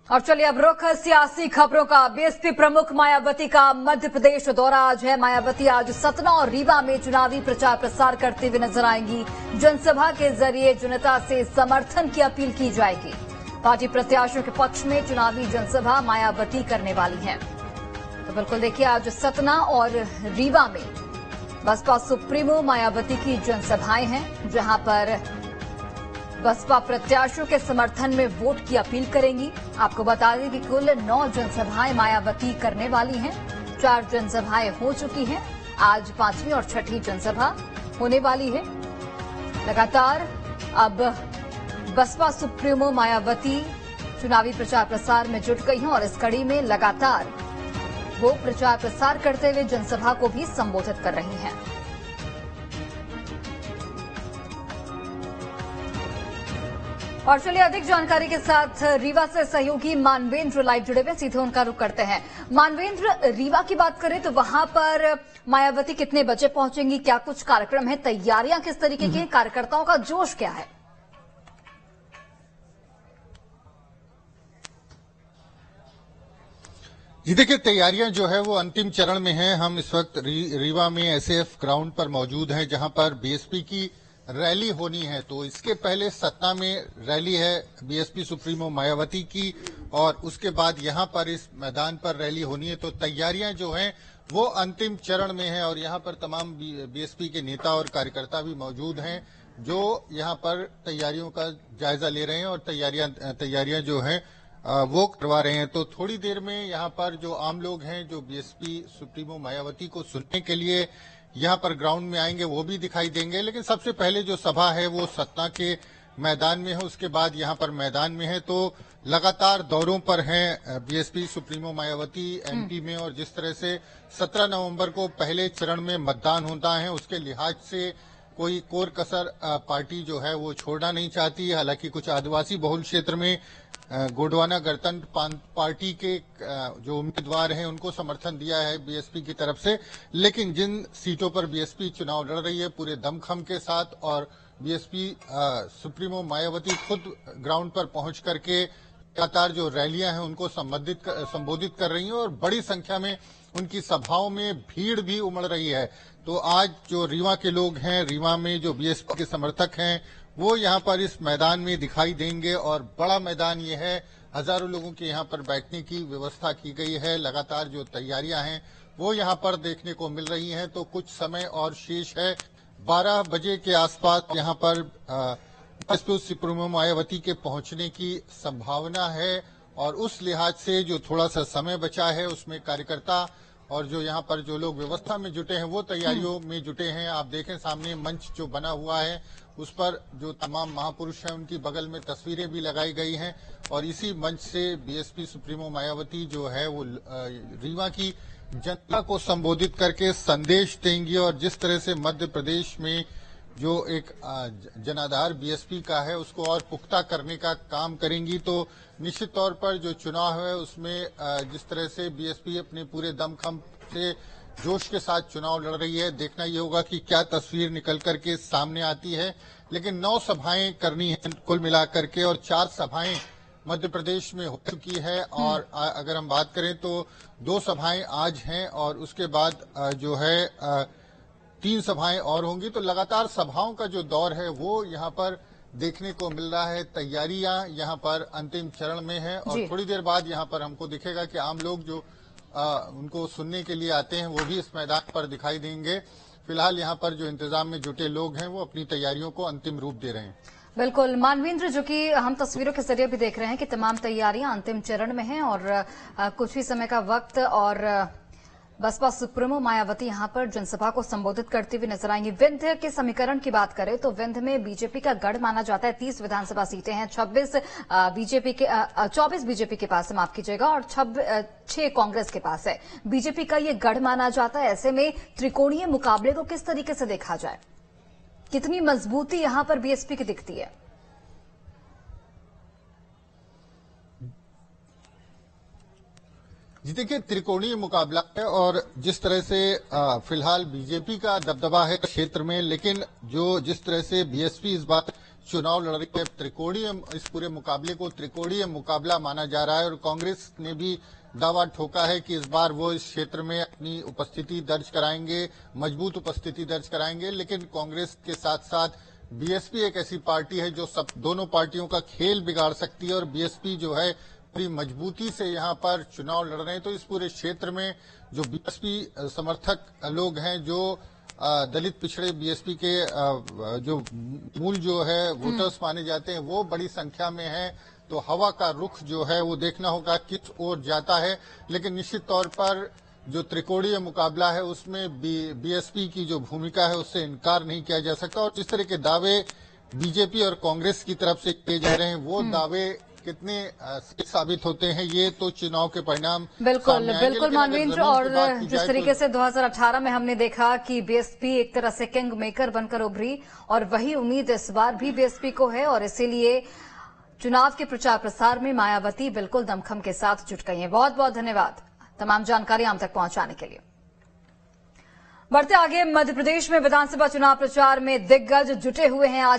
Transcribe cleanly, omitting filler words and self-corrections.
और चलिए अब रुख सियासी खबरों का। बीएसपी प्रमुख मायावती का मध्य प्रदेश दौरा आज है। मायावती आज सतना और रीवा में चुनावी प्रचार प्रसार करते हुए नजर आएंगी। जनसभा के जरिए जनता से समर्थन की अपील की जाएगी। पार्टी प्रत्याशियों के पक्ष में चुनावी जनसभा मायावती करने वाली हैं। तो बिल्कुल देखिए, आज सतना और रीवा में बसपा सुप्रीमो मायावती की जनसभाएं हैं, जहां पर बसपा प्रत्याशियों के समर्थन में वोट की अपील करेंगी। आपको बता दें कि कुल 9 जनसभाएं मायावती करने वाली हैं। 4 जनसभाएं हो चुकी हैं, आज 5वीं और 6ठी जनसभा होने वाली है। लगातार अब बसपा सुप्रीमो मायावती चुनावी प्रचार प्रसार में जुट गई हैं और इस कड़ी में लगातार वो प्रचार प्रसार करते हुए जनसभा को भी संबोधित कर रही हैं। और चलिए अधिक जानकारी के साथ रीवा से सहयोगी मानवेंद्र लाइव जुड़े हुए, सीधे उनका रुख करते हैं। मानवेंद्र, रीवा की बात करें तो वहां पर मायावती कितने बजे पहुंचेंगी, क्या कुछ कार्यक्रम है, तैयारियां किस तरीके की हैं, कार्यकर्ताओं का जोश क्या है? जी देखिए, तैयारियां जो है वो अंतिम चरण में हैं। हम इस वक्त रीवा में एसएएफ ग्राउंड पर मौजूद हैं, जहां पर बीएसपी की रैली होनी है। तो इसके पहले सतना में रैली है बीएसपी सुप्रीमो मायावती की, और उसके बाद यहां पर इस मैदान पर रैली होनी है। तो तैयारियां जो हैं वो अंतिम चरण में हैं और यहां पर तमाम बीएसपी के नेता और कार्यकर्ता भी मौजूद हैं, जो यहां पर तैयारियों का जायजा ले रहे हैं और तैयारियां जो हैं वो करवा रहे हैं। तो थोड़ी देर में यहां पर जो आम लोग हैं, जो बीएसपी सुप्रीमो मायावती को सुनने के लिए यहां पर ग्राउंड में आएंगे, वो भी दिखाई देंगे। लेकिन सबसे पहले जो सभा है वो सतना के मैदान में है, उसके बाद यहां पर मैदान में है। तो लगातार दौरों पर हैं बीएसपी सुप्रीमो मायावती एमपी में, और जिस तरह से 17 नवंबर को पहले चरण में मतदान होता है, उसके लिहाज से कोई कोर कसर पार्टी जो है वो छोड़ना नहीं चाहती। हालांकि कुछ आदिवासी बहुल क्षेत्र में गोंडवाना गणतंत्र पार्टी के जो उम्मीदवार हैं उनको समर्थन दिया है बीएसपी की तरफ से, लेकिन जिन सीटों पर बीएसपी चुनाव लड़ रही है पूरे दमखम के साथ, और बीएसपी सुप्रीमो मायावती खुद ग्राउंड पर पहुंच करके लगातार जो रैलियां हैं उनको संबोधित कर रही हैं, और बड़ी संख्या में उनकी सभाओं में भीड़ भी उमड़ रही है। तो आज जो रीवा के लोग हैं, रीवा में जो बीएसपी के समर्थक हैं, वो यहाँ पर इस मैदान में दिखाई देंगे, और बड़ा मैदान ये है। हजारों लोगों के यहाँ पर बैठने की व्यवस्था की गई है। लगातार जो तैयारियां हैं वो यहाँ पर देखने को मिल रही हैं। तो कुछ समय और शेष है, 12 बजे के आसपास यहाँ पर बीएसपी सुप्रीमो मायावती के पहुंचने की संभावना है, और उस लिहाज से जो थोड़ा सा समय बचा है उसमें कार्यकर्ता और जो यहाँ पर जो लोग व्यवस्था में जुटे हैं वो तैयारियों में जुटे हैं। आप देखें सामने मंच जो बना हुआ है, उस पर जो तमाम महापुरुष हैं उनकी बगल में तस्वीरें भी लगाई गई हैं, और इसी मंच से बीएसपी सुप्रीमो मायावती जो है वो रीवा की जनता को संबोधित करके संदेश देंगी। और जिस तरह से मध्य प्रदेश में जो एक जनाधार बीएसपी का है उसको और पुख्ता करने का काम करेंगी। तो निश्चित तौर पर जो चुनाव है उसमें जिस तरह से बीएसपी अपने पूरे दमखम से जोश के साथ चुनाव लड़ रही है, देखना ये होगा कि क्या तस्वीर निकल करके सामने आती है। लेकिन 9 सभाएं करनी है कुल मिलाकर के, और 4 सभाएं मध्य प्रदेश में हो चुकी है। और अगर हम बात करें तो 2 सभाएं आज हैं, और उसके बाद जो है 3 सभाएं और होंगी। तो लगातार सभाओं का जो दौर है वो यहाँ पर देखने को मिल रहा है। तैयारियां यहाँ पर अंतिम चरण में है, और थोड़ी देर बाद यहाँ पर हमको दिखेगा कि आम लोग जो उनको सुनने के लिए आते हैं वो भी इस मैदान पर दिखाई देंगे। फिलहाल यहाँ पर जो इंतजाम में जुटे लोग हैं वो अपनी तैयारियों को अंतिम रूप दे रहे हैं। बिल्कुल मानवेंद्र, जो कि हम तस्वीरों के जरिए भी देख रहे हैं कि तमाम तैयारियां अंतिम चरण में हैं और कुछ ही समय का वक्त, और बसपा सुप्रीमो मायावती यहां पर जनसभा को संबोधित करते हुए नजर आएंगी। विंध्य के समीकरण की बात करें तो विंध्य में बीजेपी का गढ़ माना जाता है। 30 विधानसभा सीटें हैं, 24 बीजेपी के पास है, माफ कीजिएगा, और 6 कांग्रेस के पास है। बीजेपी का ये गढ़ माना जाता है। ऐसे में त्रिकोणीय मुकाबले को किस तरीके से देखा जाए, कितनी मजबूती यहां पर बीएसपी की दिखती है? जी देखिए, त्रिकोणीय मुकाबला है, और जिस तरह से फिलहाल बीजेपी का दबदबा है क्षेत्र में, लेकिन जिस तरह से बीएसपी इस बार चुनाव लड़ रही है। त्रिकोणीय, इस पूरे मुकाबले को त्रिकोणीय मुकाबला माना जा रहा है और कांग्रेस ने भी दावा ठोका है कि इस बार वो इस क्षेत्र में अपनी उपस्थिति दर्ज कराएंगे, मजबूत उपस्थिति दर्ज कराएंगे। लेकिन कांग्रेस के साथ साथ बीएसपी एक ऐसी पार्टी है जो सब दोनों पार्टियों का खेल बिगाड़ सकती है और बीएसपी जो है पूरी मजबूती से यहाँ पर चुनाव लड़ रहे हैं। तो इस पूरे क्षेत्र में जो बीएसपी समर्थक लोग हैं, जो दलित पिछड़े बीएसपी के जो मूल जो है वोटर्स माने जाते हैं, वो बड़ी संख्या में है। तो हवा का रुख जो है वो देखना होगा किस ओर जाता है। लेकिन निश्चित तौर पर जो त्रिकोणीय मुकाबला है उसमें बीएसपी की जो भूमिका है उससे इनकार नहीं किया जा सकता। और जिस तरह के दावे बीजेपी और कांग्रेस की तरफ से किए जा रहे हैं, वो दावे कितने साबित होते हैं ये तो चुनाव के परिणाम बिल्कुल बिल्कुल मानवेंद्र। और जिस तरीके से 2018 में हमने देखा कि बीएसपी एक तरह से किंग मेकर बनकर उभरी और वही उम्मीद इस बार भी बीएसपी को है और इसीलिए चुनाव के प्रचार प्रसार में मायावती बिल्कुल दमखम के साथ जुट गई हैं। बहुत बहुत धन्यवाद तमाम जानकारी हम तक पहुंचाने के लिए। बढ़ते आगे, मध्य प्रदेश में विधानसभा चुनाव प्रचार में दिग्गज जुटे हुए हैं। आज